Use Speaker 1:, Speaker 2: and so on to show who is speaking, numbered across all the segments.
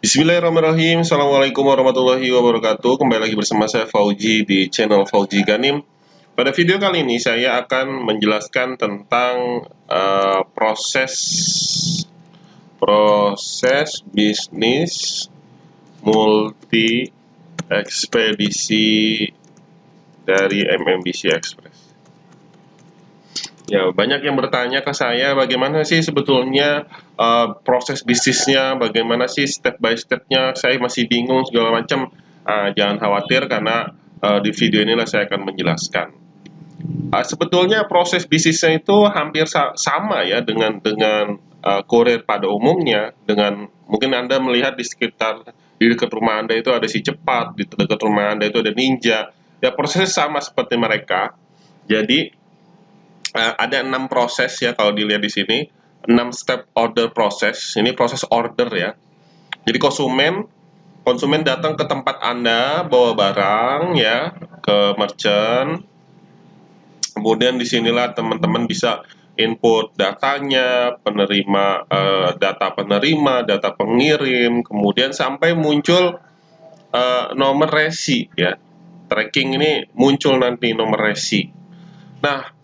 Speaker 1: Bismillahirrahmanirrahim. Assalamualaikum warahmatullahi wabarakatuh. Kembali lagi bersama saya Fauji di channel Fauji Ganim. Pada video kali ini saya akan menjelaskan tentang proses bisnis multi ekspedisi dari MMBC Express. Ya, banyak yang bertanya ke saya bagaimana sih sebetulnya proses bisnisnya, bagaimana sih step by stepnya, saya masih bingung segala macam. Jangan khawatir karena di video inilah saya akan menjelaskan. Sebetulnya proses bisnisnya itu hampir sama ya dengan kurir pada umumnya. Dengan mungkin Anda melihat di dekat rumah Anda itu ada si cepat, di dekat rumah Anda itu ada ninja. Ya prosesnya sama seperti mereka. Jadi ada 6 proses ya kalau dilihat di sini, 6 step order proses. Ini proses order ya. Jadi konsumen datang ke tempat Anda bawa barang ya ke merchant. Kemudian disinilah teman-teman bisa input datanya, data penerima, data pengirim, kemudian sampai muncul nomor resi ya. Tracking ini muncul nanti nomor resi. Nah,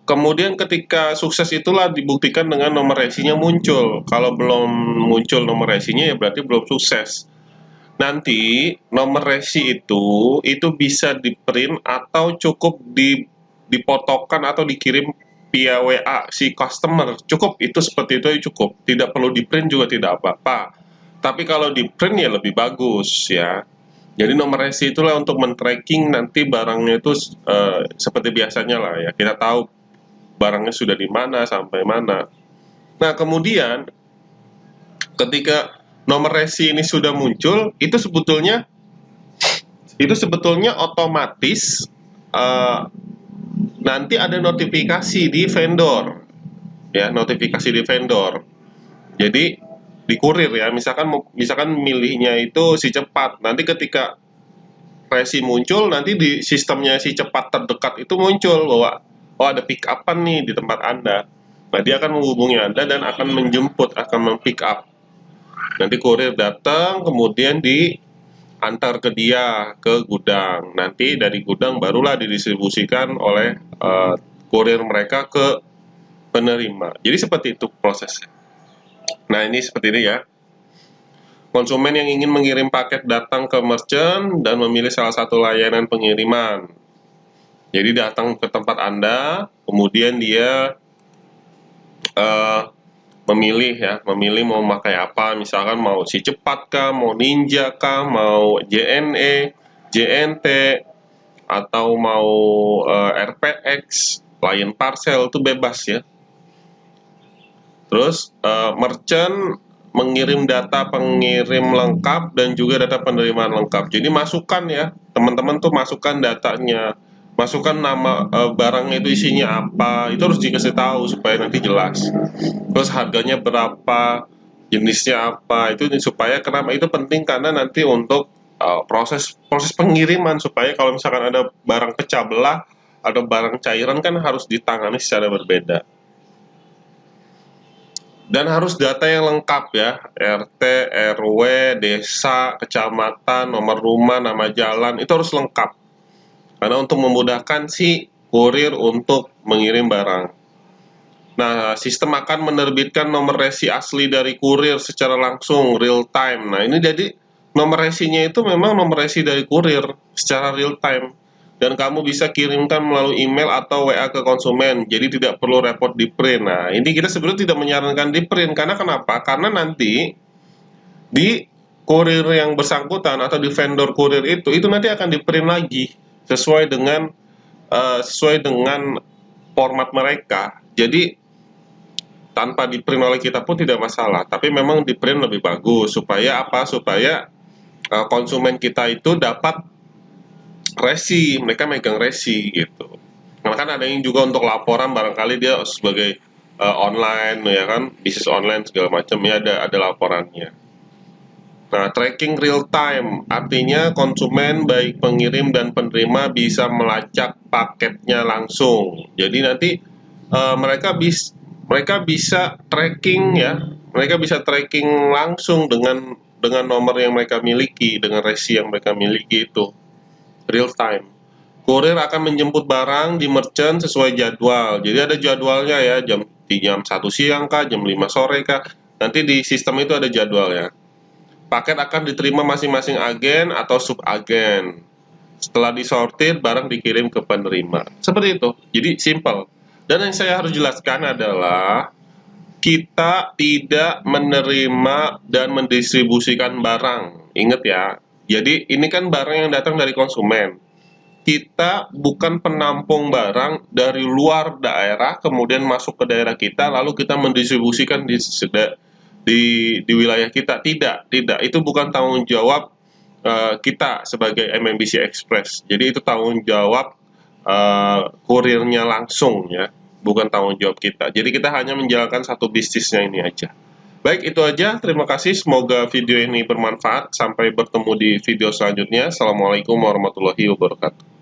Speaker 1: kemudian ketika sukses itulah dibuktikan dengan nomor resinya muncul. Kalau belum muncul nomor resinya ya berarti belum sukses. Nanti nomor resi itu bisa di-print atau cukup dipotokkan atau dikirim via WA si customer. Cukup itu seperti itu cukup. Tidak perlu di-print juga tidak apa-apa. Tapi kalau di-print ya lebih bagus ya. Jadi nomor resi itulah untuk men-tracking nanti barangnya itu seperti biasanya lah ya. Kita tahu barangnya sudah di mana sampai mana. Nah, kemudian ketika nomor resi ini sudah muncul, itu sebetulnya otomatis nanti ada notifikasi di vendor. Ya, notifikasi di vendor. Jadi di kurir ya, misalkan milihnya itu si cepat. Nanti ketika resi muncul, nanti di sistemnya si cepat terdekat itu muncul bahwa oh ada pick up-an nih di tempat Anda. Nah, dia akan menghubungi Anda dan akan menjemput, akan mem-pick up. Nanti kurir datang, kemudian diantar ke dia ke gudang. Nanti dari gudang barulah didistribusikan oleh kurir mereka ke penerima. Jadi seperti itu prosesnya. Nah, ini seperti ini ya. Konsumen yang ingin mengirim paket datang ke merchant dan memilih salah satu layanan pengiriman. Jadi datang ke tempat Anda, kemudian dia memilih mau pakai apa, misalkan mau si cepat kah, mau ninja kah, mau JNE, JNT, atau mau RPX, Lion Parcel, itu bebas ya. Terus merchant mengirim data pengirim lengkap dan juga data penerimaan lengkap. Jadi masukkan ya, teman-teman tuh masukkan datanya, masukkan nama barang itu isinya apa, itu harus dikasih tahu supaya nanti jelas. Terus harganya berapa, jenisnya apa, itu supaya kenapa itu penting karena nanti untuk proses pengiriman supaya kalau misalkan ada barang pecah belah atau barang cairan kan harus ditangani secara berbeda. Dan harus data yang lengkap ya, RT, RW, desa, kecamatan, nomor rumah, nama jalan, itu harus lengkap. Karena untuk memudahkan si kurir untuk mengirim barang. Nah, sistem akan menerbitkan nomor resi asli dari kurir secara langsung, real time. Nah, ini jadi nomor resinya itu memang nomor resi dari kurir secara real time. Dan kamu bisa kirimkan melalui email atau WA ke konsumen, jadi tidak perlu repot di print. Nah, ini kita sebenarnya tidak menyarankan di print, karena kenapa? Karena nanti di kurir yang bersangkutan atau di vendor kurir itu nanti akan di print lagi sesuai dengan format mereka. Jadi tanpa di print oleh kita pun tidak masalah, tapi memang di print lebih bagus supaya apa? Supaya konsumen kita itu dapat resi, mereka megang resi gitu. Nah, kan ada yang juga untuk laporan barangkali dia sebagai online ya kan, bisnis online segala macam ya ada laporannya. Nah, tracking real time artinya konsumen baik pengirim dan penerima bisa melacak paketnya langsung. Jadi nanti mereka bisa tracking ya, Mereka bisa tracking langsung dengan nomor yang mereka miliki, dengan resi yang mereka miliki itu real time. Kurir akan menjemput barang di merchant sesuai jadwal. Jadi ada jadwalnya ya, jam 1 siang kah, jam 5 sore kah. Nanti di sistem itu ada jadwalnya. Paket akan diterima masing-masing agen atau subagen. Setelah disortir, barang dikirim ke penerima. Seperti itu. Jadi simple. Dan yang saya harus jelaskan adalah kita tidak menerima dan mendistribusikan barang. Ingat ya. Jadi ini kan barang yang datang dari konsumen. Kita bukan penampung barang dari luar daerah kemudian masuk ke daerah kita lalu kita mendistribusikan di wilayah kita. Tidak, itu bukan tanggung jawab kita sebagai MMBC Express. Jadi itu tanggung jawab kurirnya langsung ya, bukan tanggung jawab kita. Jadi kita hanya menjalankan satu bisnisnya ini aja. Baik, itu aja. Terima kasih. Semoga video ini bermanfaat. Sampai bertemu di video selanjutnya. Assalamualaikum warahmatullahi wabarakatuh.